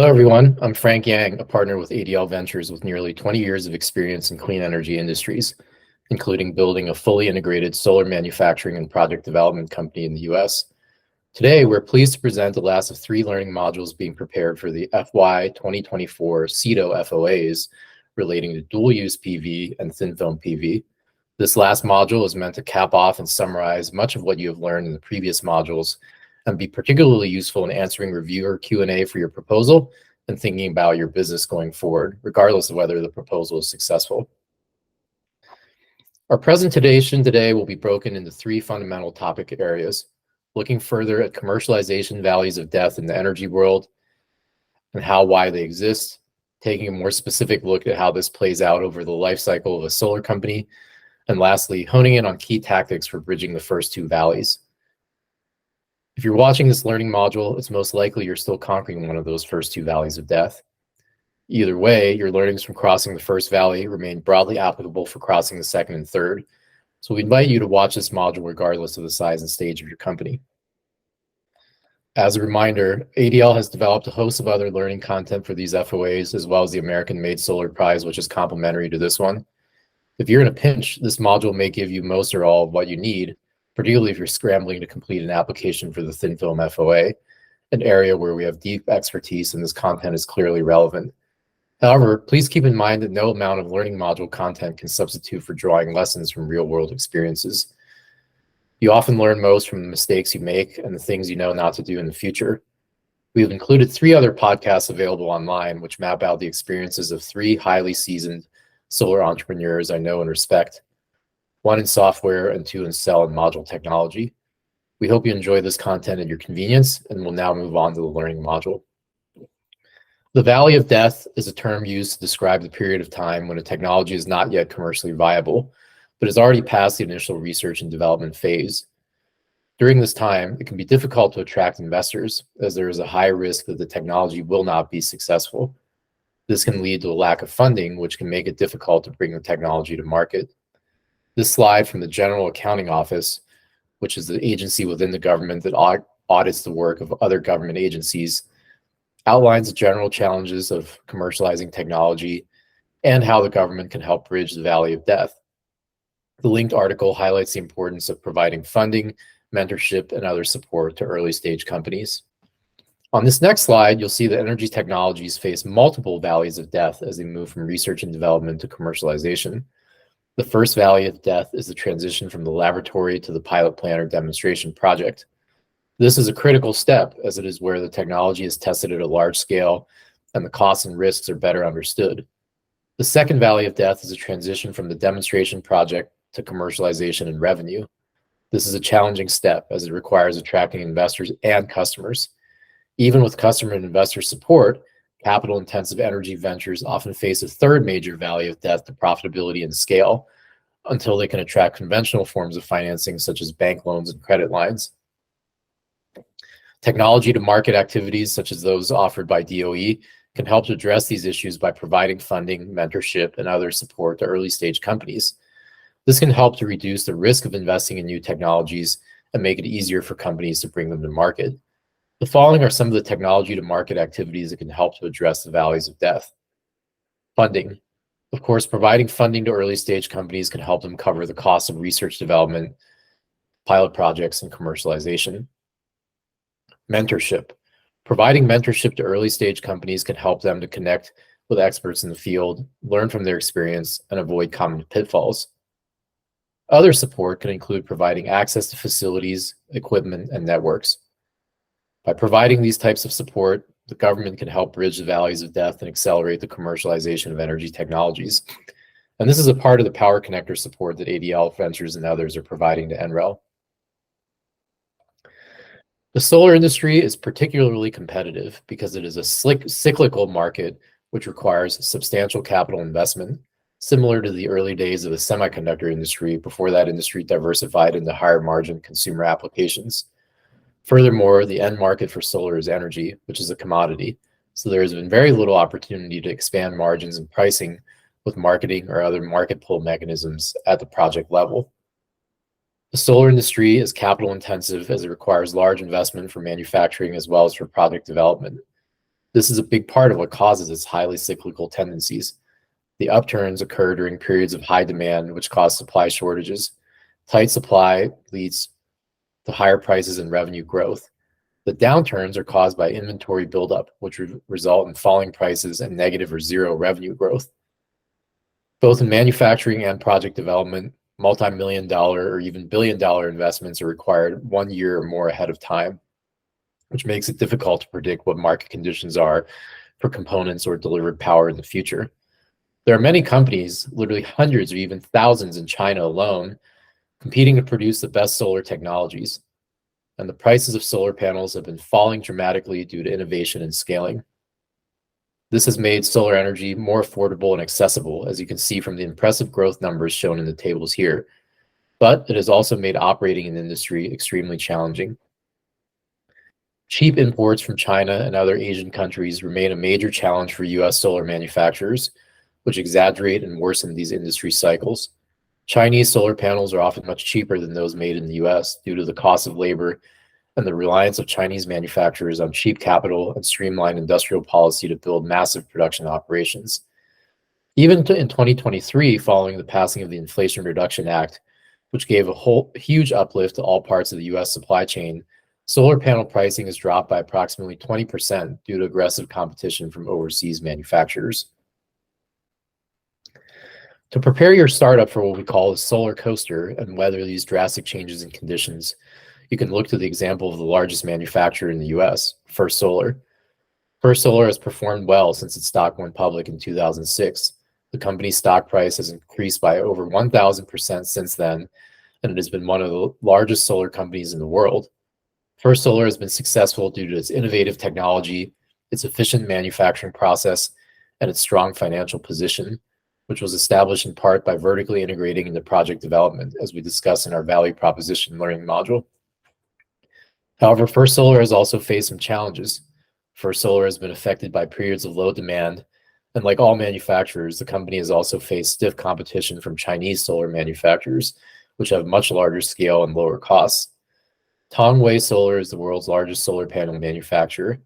Hello, everyone. I'm Frank Yang, a partner with ADL Ventures with nearly 20 years of experience in clean energy industries, including building a fully integrated solar manufacturing and project development company in the US. Today, we're pleased to present the last of 3 learning modules being prepared for the FY 2024 CETO FOAs relating to dual-use PV and thin-film PV. This last module is meant to cap off and summarize much of what you have learned in the previous modules and be particularly useful in answering reviewer Q&A for your proposal and thinking about your business going forward, regardless of whether the proposal is successful. Our presentation today will be broken into 3 fundamental topic areas, looking further at commercialization values of death in the energy world and why they exist, taking a more specific look at how this plays out over the life cycle of a solar company, and lastly, honing in on key tactics for bridging the first 2 valleys. If you're watching this learning module, it's most likely you're still conquering one of those first 2 valleys of death. Either way, your learnings from crossing the first valley remain broadly applicable for crossing the second and third. So we invite you to watch this module regardless of the size and stage of your company. As a reminder, ADL has developed a host of other learning content for these FOAs, as well as the American Made Solar Prize, which is complementary to this one. If you're in a pinch, this module may give you most or all of what you need, particularly if you're scrambling to complete an application for the thin film FOA, an area where we have deep expertise and this content is clearly relevant. However, please keep in mind that no amount of learning module content can substitute for drawing lessons from real-world experiences. You often learn most from the mistakes you make and the things you know not to do in the future. We have included 3 other podcasts available online, which map out the experiences of 3 highly seasoned solar entrepreneurs I know and respect, 1 in software and 2 in cell and module technology. We hope you enjoy this content at your convenience, and we'll now move on to the learning module. The Valley of Death is a term used to describe the period of time when a technology is not yet commercially viable, but has already passed the initial research and development phase. During this time, it can be difficult to attract investors, as there is a high risk that the technology will not be successful. This can lead to a lack of funding, which can make it difficult to bring the technology to market. This slide from the General Accounting Office, which is the agency within the government that audits the work of other government agencies, outlines the general challenges of commercializing technology and how the government can help bridge the Valley of Death. The linked article highlights the importance of providing funding, mentorship, and other support to early-stage companies. On this next slide, you'll see that energy technologies face multiple valleys of death as they move from research and development to commercialization. The first valley of death is the transition from the laboratory to the pilot plant or demonstration project. This is a critical step, as it is where the technology is tested at a large scale and the costs and risks are better understood. The second valley of death is a transition from the demonstration project to commercialization and revenue. This is a challenging step, as it requires attracting investors and customers. Even with customer and investor support, capital-intensive energy ventures often face a third major valley of death to profitability and scale until they can attract conventional forms of financing such as bank loans and credit lines. Technology to market activities such as those offered by DOE can help to address these issues by providing funding, mentorship, and other support to early-stage companies. This can help to reduce the risk of investing in new technologies and make it easier for companies to bring them to market. The following are some of the technology to market activities that can help to address the valleys of death. Funding. Of course, providing funding to early stage companies can help them cover the cost of research development, pilot projects, and commercialization. Mentorship. Providing mentorship to early stage companies can help them to connect with experts in the field, learn from their experience, and avoid common pitfalls. Other support can include providing access to facilities, equipment, and networks. By providing these types of support, the government can help bridge the valleys of death and accelerate the commercialization of energy technologies. And this is a part of the Power Connector support that ADL Ventures and others are providing to NREL. The solar industry is particularly competitive because it is a cyclical market which requires substantial capital investment, similar to the early days of the semiconductor industry before that industry diversified into higher margin consumer applications. Furthermore, the end market for solar is energy, which is a commodity, so there has been very little opportunity to expand margins and pricing with marketing or other market pull mechanisms at the project level. The solar industry is capital intensive as it requires large investment for manufacturing as well as for product development. This is a big part of what causes its highly cyclical tendencies. The upturns occur during periods of high demand, which cause supply shortages. Tight supply leads to higher prices and revenue growth. The downturns are caused by inventory buildup, which result in falling prices and negative or zero revenue growth. Both in manufacturing and project development, multi-million-dollar or even billion-dollar investments are required 1 year or more ahead of time, which makes it difficult to predict what market conditions are for components or delivered power in the future. There are many companies, literally hundreds or even thousands in China alone, competing to produce the best solar technologies. And the prices of solar panels have been falling dramatically due to innovation and scaling. This has made solar energy more affordable and accessible, as you can see from the impressive growth numbers shown in the tables here. But it has also made operating in the industry extremely challenging. Cheap imports from China and other Asian countries remain a major challenge for US solar manufacturers, which exaggerate and worsen these industry cycles. Chinese solar panels are often much cheaper than those made in the US due to the cost of labor and the reliance of Chinese manufacturers on cheap capital and streamlined industrial policy to build massive production operations. Even in 2023, following the passing of the Inflation Reduction Act, which gave a huge uplift to all parts of the US supply chain, solar panel pricing has dropped by approximately 20% due to aggressive competition from overseas manufacturers. To prepare your startup for what we call a solar coaster and weather these drastic changes in conditions, you can look to the example of the largest manufacturer in the US, First Solar. First Solar has performed well since its stock went public in 2006. The company's stock price has increased by over 1,000% since then, and it has been one of the largest solar companies in the world. First Solar has been successful due to its innovative technology, its efficient manufacturing process, and its strong financial position, which was established in part by vertically integrating into project development, as we discuss in our value proposition learning module. However, First Solar has also faced some challenges. First Solar has been affected by periods of low demand, and like all manufacturers, the company has also faced stiff competition from Chinese solar manufacturers, which have much larger scale and lower costs. Tongwei Solar is the world's largest solar panel manufacturer.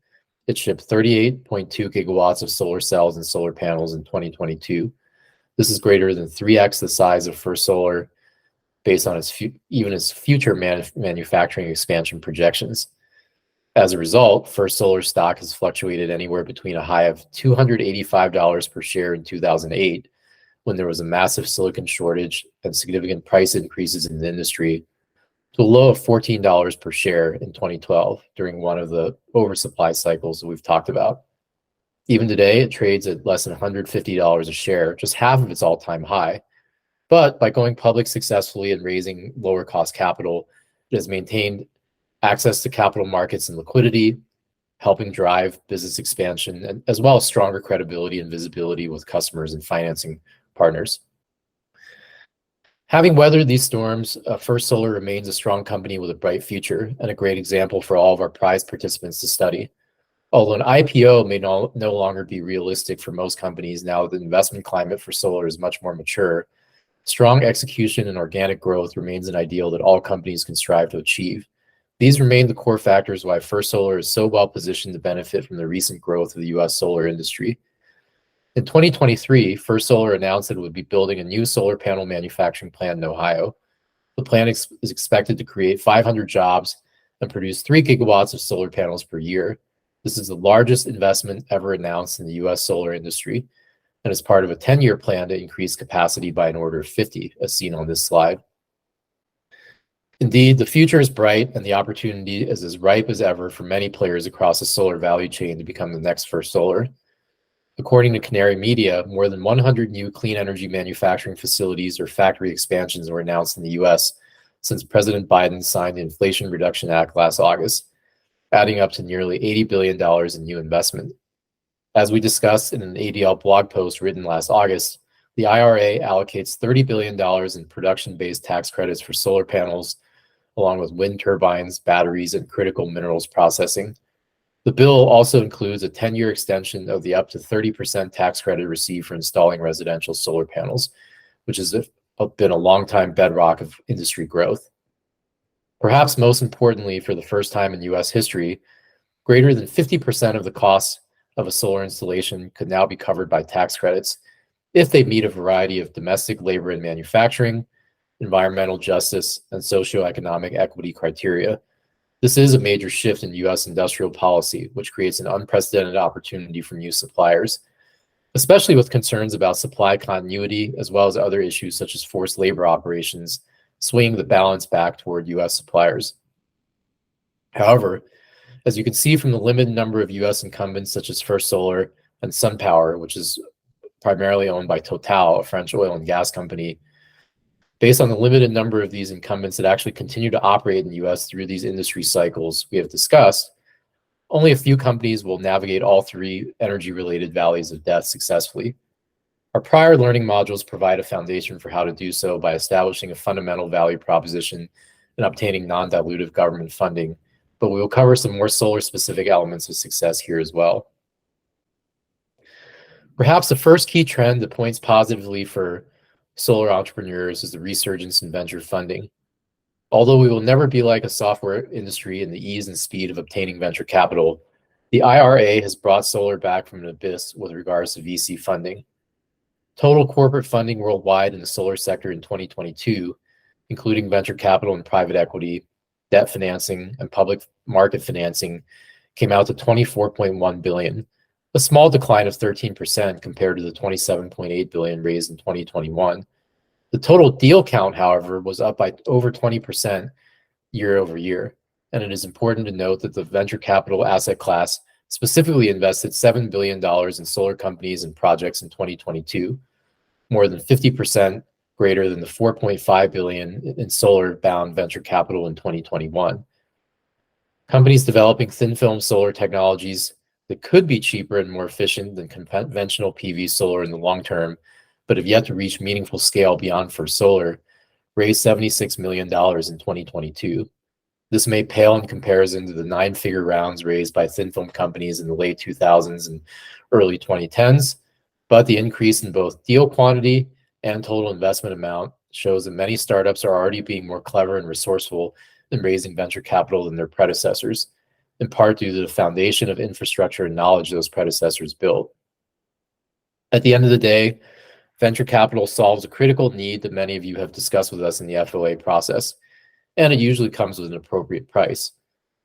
It shipped 38.2 gigawatts of solar cells and solar panels in 2022. This is greater than 3x the size of First Solar based on its future manufacturing expansion projections. As a result, First Solar stock has fluctuated anywhere between a high of $285 per share in 2008, when there was a massive silicon shortage and significant price increases in the industry, to a low of $14 per share in 2012 during one of the oversupply cycles that we've talked about. Even today, it trades at less than $150 a share, just half of its all-time high. But by going public successfully and raising lower cost capital, it has maintained access to capital markets and liquidity, helping drive business expansion, and as well as stronger credibility and visibility with customers and financing partners. Having weathered these storms, First Solar remains a strong company with a bright future and a great example for all of our prize participants to study. Although an IPO may no longer be realistic for most companies now that the investment climate for solar is much more mature, strong execution and organic growth remains an ideal that all companies can strive to achieve. These remain the core factors why First Solar is so well positioned to benefit from the recent growth of the US solar industry. In 2023, First Solar announced that it would be building a new solar panel manufacturing plant in Ohio. The plant is expected to create 500 jobs and produce 3 gigawatts of solar panels per year. This is the largest investment ever announced in the US solar industry and is part of a 10-year plan to increase capacity by an order of 50, as seen on this slide. Indeed, the future is bright and the opportunity is as ripe as ever for many players across the solar value chain to become the next First Solar. According to Canary Media, more than 100 new clean energy manufacturing facilities or factory expansions were announced in the US since President Biden signed the Inflation Reduction Act last August, adding up to nearly $80 billion in new investment. As we discussed in an ADL blog post written last August, the IRA allocates $30 billion in production-based tax credits for solar panels, along with wind turbines, batteries, and critical minerals processing. The bill also includes a 10-year extension of the up to 30% tax credit received for installing residential solar panels, which has been a long-time bedrock of industry growth. Perhaps most importantly, for the first time in US history, greater than 50% of the costs of a solar installation could now be covered by tax credits if they meet a variety of domestic labor and manufacturing, environmental justice, and socioeconomic equity criteria. This is a major shift in U.S. industrial policy, which creates an unprecedented opportunity for new suppliers, especially with concerns about supply continuity, as well as other issues such as forced labor operations, swinging the balance back toward U.S. suppliers. However, as you can see from the limited number of U.S. incumbents such as First Solar and SunPower, which is primarily owned by Total, a French oil and gas company, based on the limited number of these incumbents that actually continue to operate in the U.S. through these industry cycles we have discussed, only a few companies will navigate all three energy-related valleys of death successfully. Our prior learning modules provide a foundation for how to do so by establishing a fundamental value proposition and obtaining non-dilutive government funding, but we will cover some more solar-specific elements of success here as well. Perhaps the first key trend that points positively for solar entrepreneurs is the resurgence in venture funding. Although we will never be like a software industry in the ease and speed of obtaining venture capital, the IRA has brought solar back from an abyss with regards to VC funding. Total corporate funding worldwide in the solar sector in 2022, including venture capital and private equity, debt financing, and public market financing, came out to $24.1 billion, a small decline of 13% compared to the $27.8 billion raised in 2021. The total deal count, however, was up by over 20% year over year, and it is important to note that the venture capital asset class specifically invested $7 billion in solar companies and projects in 2022, more than 50% greater than the $4.5 billion in solar-bound venture capital in 2021. Companies developing thin-film solar technologies that could be cheaper and more efficient than conventional PV solar in the long term, but have yet to reach meaningful scale beyond First Solar, raised $76 million in 2022. This may pale in comparison to the nine-figure rounds raised by thin-film companies in the late 2000s and early 2010s, but the increase in both deal quantity and total investment amount shows that many startups are already being more clever and resourceful in raising venture capital than their predecessors, in part due to the foundation of infrastructure and knowledge those predecessors built. At the end of the day, venture capital solves a critical need that many of you have discussed with us in the FOA process, and it usually comes with an appropriate price.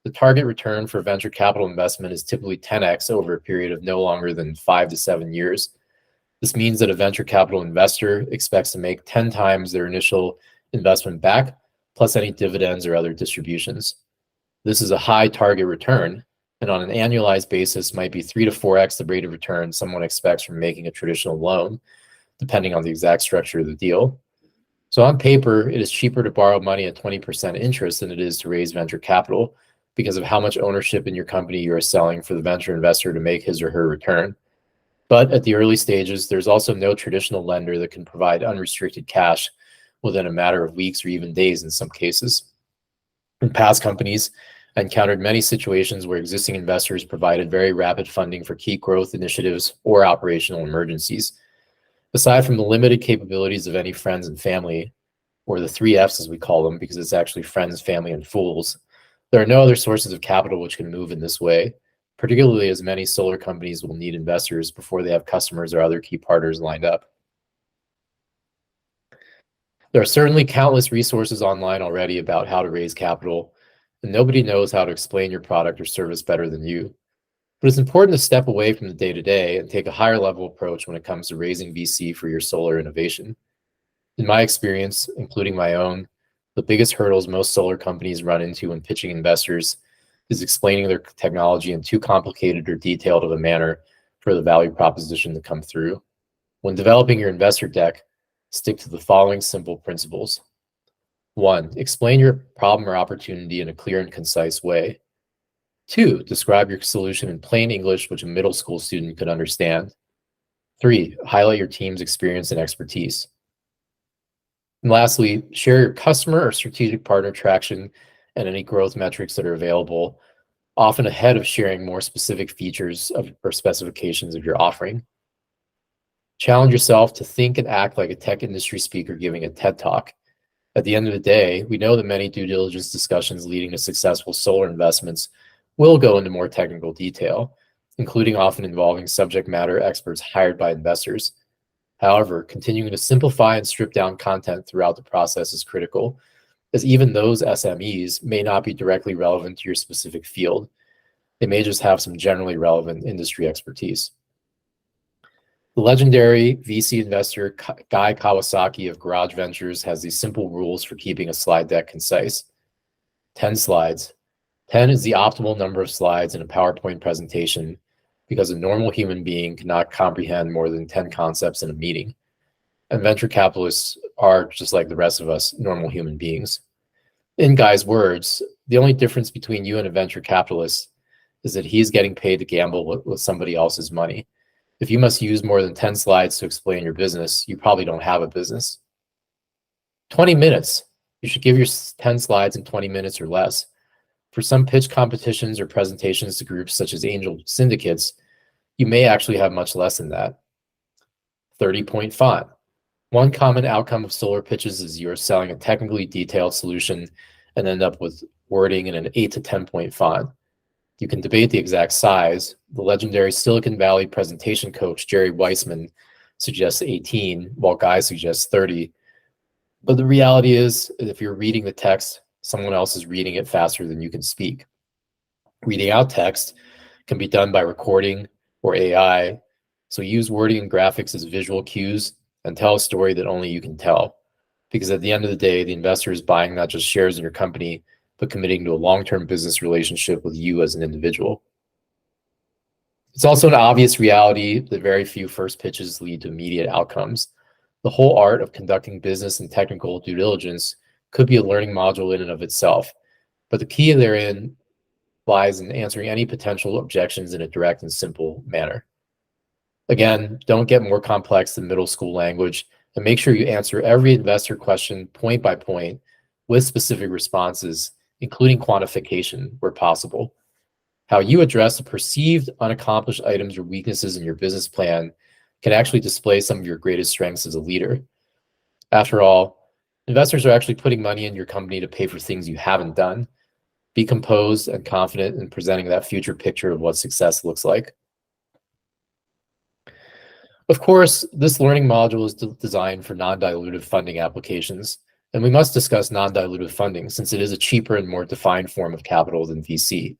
The target return for venture capital investment is typically 10x over a period of no longer than 5 to 7 years. This means that a venture capital investor expects to make 10 times their initial investment back, plus any dividends or other distributions. This is a high target return, and on an annualized basis might be 3 to 4x the rate of return someone expects from making a traditional loan, depending on the exact structure of the deal. So on paper, it is cheaper to borrow money at 20% interest than it is to raise venture capital because of how much ownership in your company you are selling for the venture investor to make his or her return. But at the early stages, there's also no traditional lender that can provide unrestricted cash within a matter of weeks or even days in some cases. In past companies, I encountered many situations where existing investors provided very rapid funding for key growth initiatives or operational emergencies. Aside from the limited capabilities of any friends and family, or the 3 Fs as we call them, because it's actually friends, family, and fools, there are no other sources of capital which can move in this way, particularly as many solar companies will need investors before they have customers or other key partners lined up. There are certainly countless resources online already about how to raise capital, and nobody knows how to explain your product or service better than you. But it's important to step away from the day-to-day and take a higher level approach when it comes to raising VC for your solar innovation. In my experience, including my own, the biggest hurdles most solar companies run into when pitching investors is explaining their technology in too complicated or detailed of a manner for the value proposition to come through. When developing your investor deck, stick to the following simple principles. 1, explain your problem or opportunity in a clear and concise way. 2, describe your solution in plain English which a middle school student could understand. 3, highlight your team's experience and expertise. And lastly, share your customer or strategic partner traction and any growth metrics that are available, often ahead of sharing more specific features or specifications of your offering. Challenge yourself to think and act like a tech industry speaker giving a TED Talk. At the end of the day, we know that many due diligence discussions leading to successful solar investments will go into more technical detail, including often involving subject matter experts hired by investors. However, continuing to simplify and strip down content throughout the process is critical, as even those SMEs may not be directly relevant to your specific field. They may just have some generally relevant industry expertise. The legendary VC investor Guy Kawasaki of Garage Ventures has these simple rules for keeping a slide deck concise. 10 slides. 10 is the optimal number of slides in a PowerPoint presentation because a normal human being cannot comprehend more than 10 concepts in a meeting. And venture capitalists are, just like the rest of us, normal human beings. In Guy's words, the only difference between you and a venture capitalist is that he's getting paid to gamble with somebody else's money. If you must use more than 10 slides to explain your business, you probably don't have a business. 20 minutes. You should give your 10 slides in 20 minutes or less. For some pitch competitions or presentations to groups such as angel syndicates, you may actually have much less than that. 30-point font. One common outcome of solar pitches is you're selling a technically detailed solution and end up with wording in an 8 to 10-point font. You can debate the exact size. The legendary Silicon Valley presentation coach Jerry Weissman suggests 18, while Guy suggests 30. But the reality is, if you're reading the text, someone else is reading it faster than you can speak. Reading out text can be done by recording or AI, so use wording and graphics as visual cues and tell a story that only you can tell. Because at the end of the day, the investor is buying not just shares in your company, but committing to a long-term business relationship with you as an individual. It's also an obvious reality that very few first pitches lead to immediate outcomes. The whole art of conducting business and technical due diligence could be a learning module in and of itself, but the key therein lies in answering any potential objections in a direct and simple manner. Again, don't get more complex than middle school language, and make sure you answer every investor question point by point with specific responses, including quantification where possible. How you address the perceived unaccomplished items or weaknesses in your business plan can actually display some of your greatest strengths as a leader. After all, investors are actually putting money in your company to pay for things you haven't done. Be composed and confident in presenting that future picture of what success looks like. Of course, this learning module is designed for non-dilutive funding applications, and we must discuss non-dilutive funding since it is a cheaper and more defined form of capital than VC.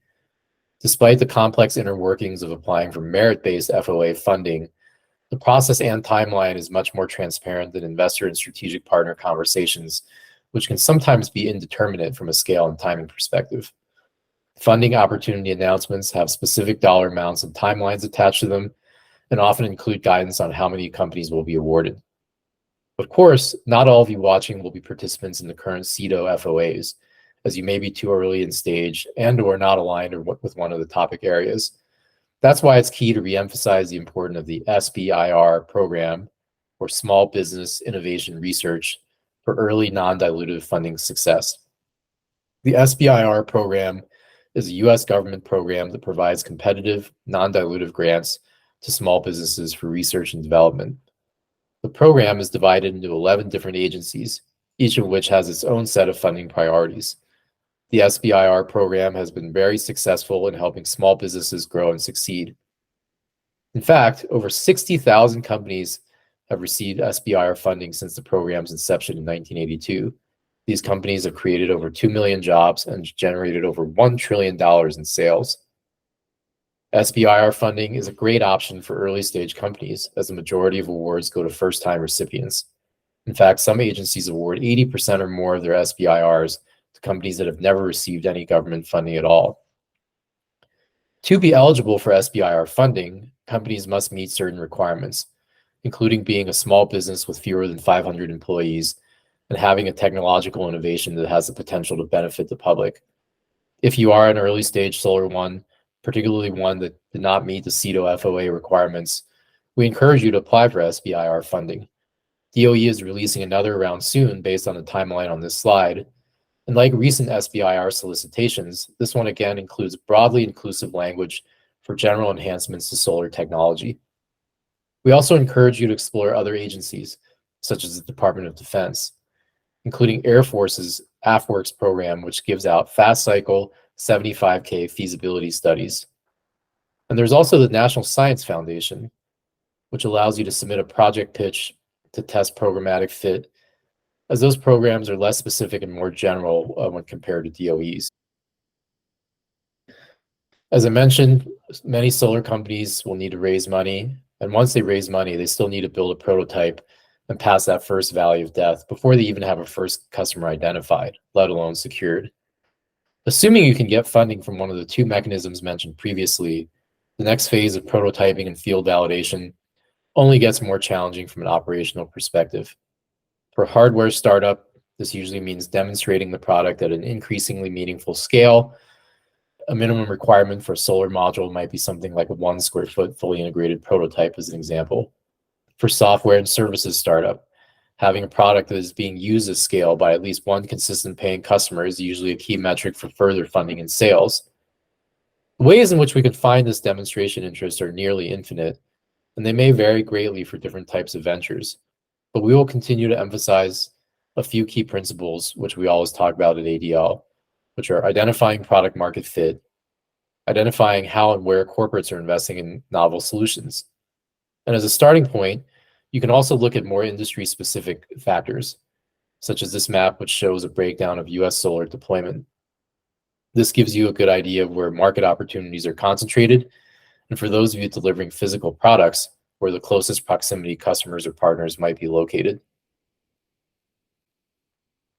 Despite the complex inner workings of applying for merit-based FOA funding, the process and timeline is much more transparent than investor and strategic partner conversations, which can sometimes be indeterminate from a scale and timing perspective. Funding opportunity announcements have specific dollar amounts and timelines attached to them, and often include guidance on how many companies will be awarded. Of course, not all of you watching will be participants in the current CEDO FOAs, as you may be too early in stage and or not aligned with one of the topic areas. That's why it's key to reemphasize the importance of the SBIR program, or Small Business Innovation Research, for early non-dilutive funding success. The SBIR program is a U.S. government program that provides competitive, non-dilutive grants to small businesses for research and development. The program is divided into 11 different agencies, each of which has its own set of funding priorities. The SBIR program has been very successful in helping small businesses grow and succeed. In fact, over 60,000 companies have received SBIR funding since the program's inception in 1982. These companies have created over 2 million jobs and generated over $1 trillion in sales. SBIR funding is a great option for early stage companies, as the majority of awards go to first-time recipients. In fact, some agencies award 80% or more of their SBIRs to companies that have never received any government funding at all. To be eligible for SBIR funding, companies must meet certain requirements, including being a small business with fewer than 500 employees and having a technological innovation that has the potential to benefit the public. If you are an early stage Solar One, particularly one that did not meet the CEDO FOA requirements, we encourage you to apply for SBIR funding. DOE is releasing another round soon based on the timeline on this slide. And like recent SBIR solicitations, this one again includes broadly inclusive language for general enhancements to solar technology. We also encourage you to explore other agencies, such as the Department of Defense, including Air Force's AFWERX program, which gives out fast cycle 75K feasibility studies. And there's also the National Science Foundation, which allows you to submit a project pitch to test programmatic fit, as those programs are less specific and more general when compared to DOE's. As I mentioned, many solar companies will need to raise money, and once they raise money, they still need to build a prototype and pass that first valley of death before they even have a first customer identified, let alone secured. Assuming you can get funding from one of the two mechanisms mentioned previously, the next phase of prototyping and field validation only gets more challenging from an operational perspective. For a hardware startup, this usually means demonstrating the product at an increasingly meaningful scale. A minimum requirement for a solar module might be something like a 1 square foot fully integrated prototype, as an example. For software and services startup, having a product that is being used at scale by at least one consistent paying customer is usually a key metric for further funding and sales. The ways in which we can find this demonstration interest are nearly infinite, and they may vary greatly for different types of ventures. But we will continue to emphasize a few key principles, which we always talk about at ADL, which are identifying product market fit, identifying how and where corporates are investing in novel solutions. And as a starting point, you can also look at more industry-specific factors, such as this map, which shows a breakdown of US solar deployment. This gives you a good idea of where market opportunities are concentrated, and for those of you delivering physical products, where the closest proximity customers or partners might be located.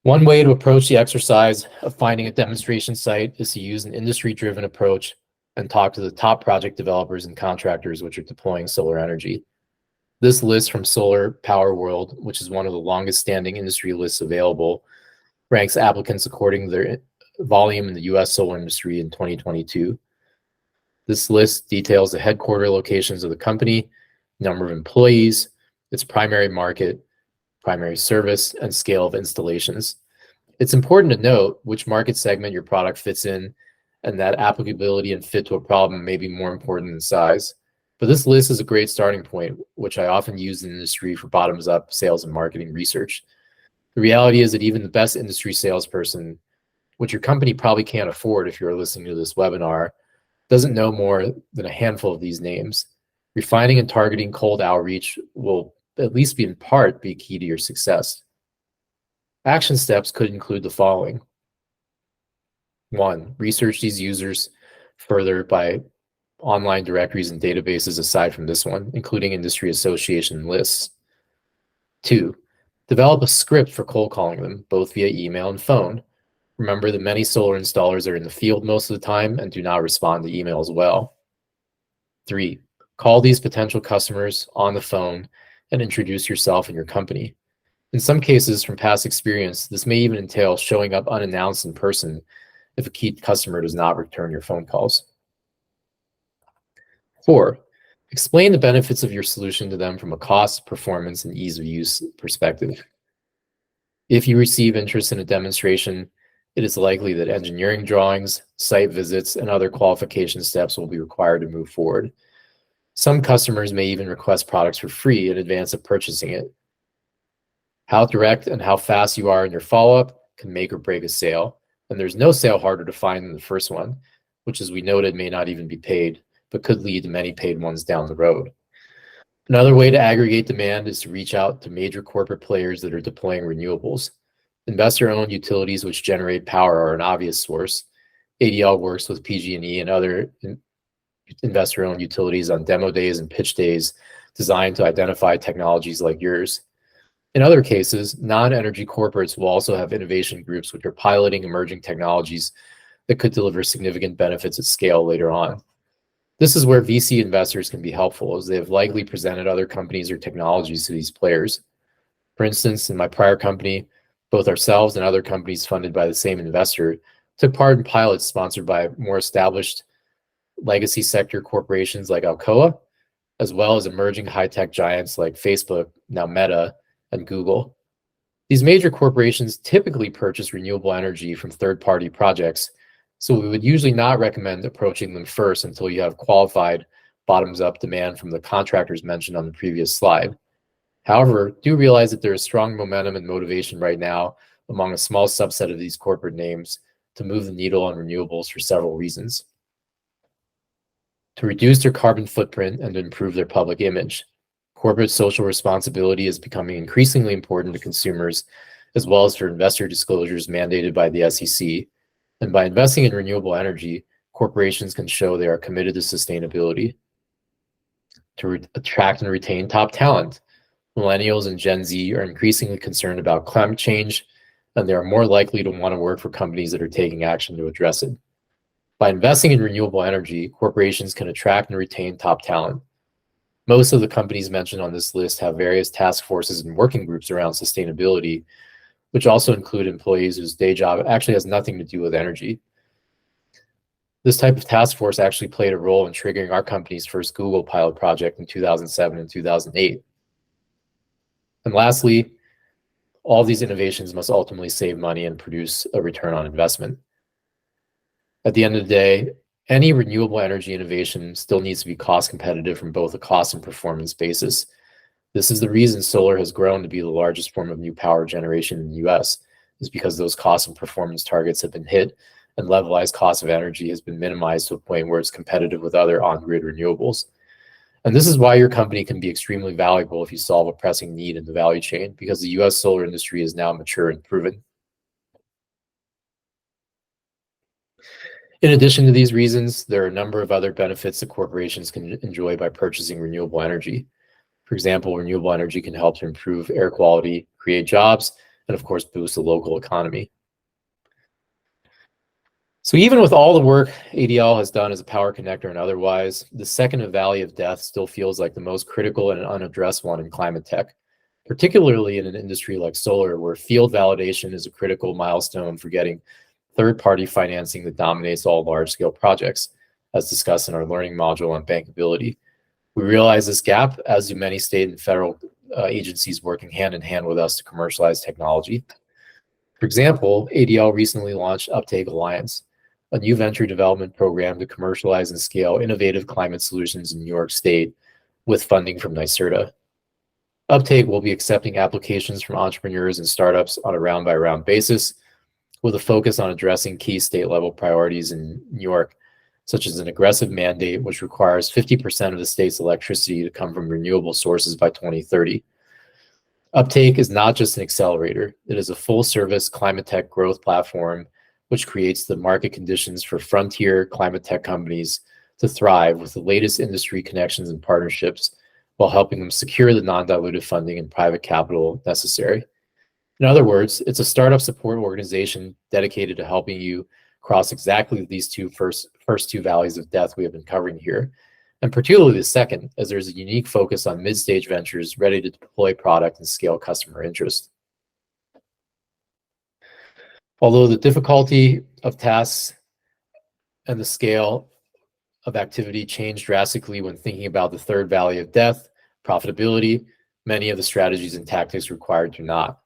One way to approach the exercise of finding a demonstration site is to use an industry-driven approach and talk to the top project developers and contractors which are deploying solar energy. This list from Solar Power World, which is one of the longest standing industry lists available, ranks applicants according to their volume in the US solar industry in 2022. This list details the headquarter locations of the company, number of employees, its primary market, primary service, and scale of installations. It's important to note which market segment your product fits in, and that applicability and fit to a problem may be more important than size. But this list is a great starting point, which I often use in the industry for bottoms-up sales and marketing research. The reality is that even the best industry salesperson, which your company probably can't afford if you're listening to this webinar, doesn't know more than a handful of these names. Refining and targeting cold outreach will, at least in part, be key to your success. Action steps could include the following. 1, research these users further by online directories and databases aside from this one, including industry association lists. 2, develop a script for cold calling them, both via email and phone. Remember that many solar installers are in the field most of the time and do not respond to emails well. 3, call these potential customers on the phone and introduce yourself and your company. In some cases, from past experience, this may even entail showing up unannounced in person if a key customer does not return your phone calls. 4, explain the benefits of your solution to them from a cost, performance, and ease of use perspective. If you receive interest in a demonstration, it is likely that engineering drawings, site visits, and other qualification steps will be required to move forward. Some customers may even request products for free in advance of purchasing it. How direct and how fast you are in your follow-up can make or break a sale, and there's no sale harder to find than the first one, which, as we noted, may not even be paid, but could lead to many paid ones down the road. Another way to aggregate demand is to reach out to major corporate players that are deploying renewables. Investor-owned utilities which generate power are an obvious source. ADL works with PG&E and other investor-owned utilities on demo days and pitch days designed to identify technologies like yours. In other cases, non-energy corporates will also have innovation groups which are piloting emerging technologies that could deliver significant benefits at scale later on. This is where VC investors can be helpful, as they have likely presented other companies or technologies to these players. For instance, in my prior company, both ourselves and other companies funded by the same investor took part in pilots sponsored by more established legacy sector corporations like Alcoa, as well as emerging high-tech giants like Facebook, now Meta, and Google. These major corporations typically purchase renewable energy from third-party projects, so we would usually not recommend approaching them first until you have qualified bottoms-up demand from the contractors mentioned on the previous slide. However, do realize that there is strong momentum and motivation right now among a small subset of these corporate names to move the needle on renewables for several reasons. to reduce their carbon footprint and to improve their public image. Corporate social responsibility is becoming increasingly important to consumers, as well as for investor disclosures mandated by the SEC. And by investing in renewable energy, corporations can show they are committed to sustainability. To attract and retain top talent, millennials and Gen Z are increasingly concerned about climate change, and they are more likely to want to work for companies that are taking action to address it. By investing in renewable energy, corporations can attract and retain top talent. Most of the companies mentioned on this list have various task forces and working groups around sustainability, which also include employees whose day job actually has nothing to do with energy. This type of task force actually played a role in triggering our company's first Google pilot project in 2007 and 2008. And lastly, all these innovations must ultimately save money and produce a return on investment. At the end of the day, any renewable energy innovation still needs to be cost competitive from both a cost and performance basis. This is the reason solar has grown to be the largest form of new power generation in the US, is because those cost and performance targets have been hit and levelized cost of energy has been minimized to a point where it's competitive with other on-grid renewables. And this is why your company can be extremely valuable if you solve a pressing need in the value chain, because the US solar industry is now mature and proven. In addition to these reasons, there are a number of other benefits that corporations can enjoy by purchasing renewable energy. For example, renewable energy can help to improve air quality, create jobs, and of course, boost the local economy. So even with all the work ADL has done as a power connector and otherwise, the second valley of death still feels like the most critical and unaddressed one in climate tech, particularly in an industry like solar, where field validation is a critical milestone for getting third-party financing that dominates all large-scale projects, as discussed in our learning module on bankability. We realize this gap, as do many state and federal agencies working hand in hand with us to commercialize technology. For example, ADL recently launched Uptake Alliance, a new venture development program to commercialize and scale innovative climate solutions in New York State with funding from NYSERDA. Uptake will be accepting applications from entrepreneurs and startups on a round-by-round basis, with a focus on addressing key state-level priorities in New York, such as an aggressive mandate which requires 50% of the state's electricity to come from renewable sources by 2030. Uptake is not just an accelerator, it is a full-service climate tech growth platform which creates the market conditions for frontier climate tech companies to thrive with the latest industry connections and partnerships while helping them secure the non-dilutive funding and private capital necessary. In other words, it's a startup support organization dedicated to helping you cross exactly these first two valleys of death we have been covering here, and particularly the second, as there's a unique focus on mid-stage ventures ready to deploy product and scale customer interest. Although the difficulty of tasks and the scale of activity change drastically when thinking about the third valley of death, profitability, many of the strategies and tactics required do not.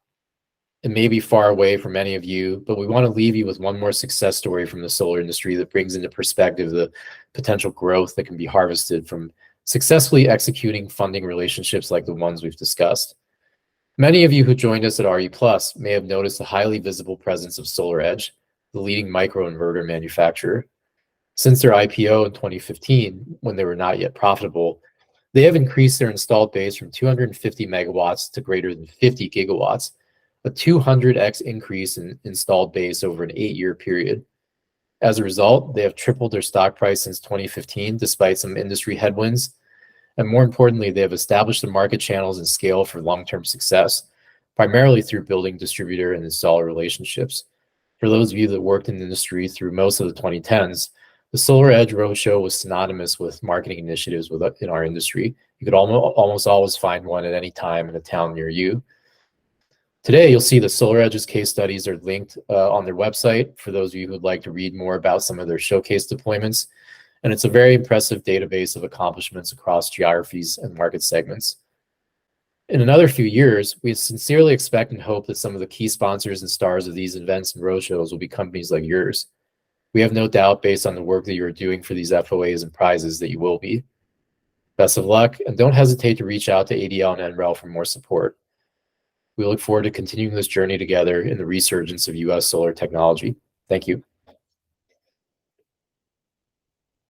It may be far away from many of you, but we want to leave you with one more success story from the solar industry that brings into perspective the potential growth that can be harvested from successfully executing funding relationships like the ones we've discussed. Many of you who joined us at RE+ may have noticed the highly visible presence of SolarEdge, the leading microinverter manufacturer. Since their IPO in 2015, when they were not yet profitable, they have increased their installed base from 250 megawatts to greater than 50 gigawatts, a 200x increase in installed base over an 8-year period. As a result, they have tripled their stock price since 2015, despite some industry headwinds. And more importantly, they have established the market channels and scale for long-term success, primarily through building distributor and installer relationships. For those of you that worked in the industry through most of the 2010s, the SolarEdge Roadshow was synonymous with marketing initiatives in our industry. You could almost always find one at any time in a town near you. Today, you'll see the SolarEdge's case studies are linked on their website for those of you who would like to read more about some of their showcase deployments. And it's a very impressive database of accomplishments across geographies and market segments. In another few years, we sincerely expect and hope that some of the key sponsors and stars of these events and roadshows will be companies like yours. We have no doubt, based on the work that you're doing for these FOAs and prizes, that you will be. Best of luck, and don't hesitate to reach out to ADL and NREL for more support. We look forward to continuing this journey together in the resurgence of US solar technology. Thank you.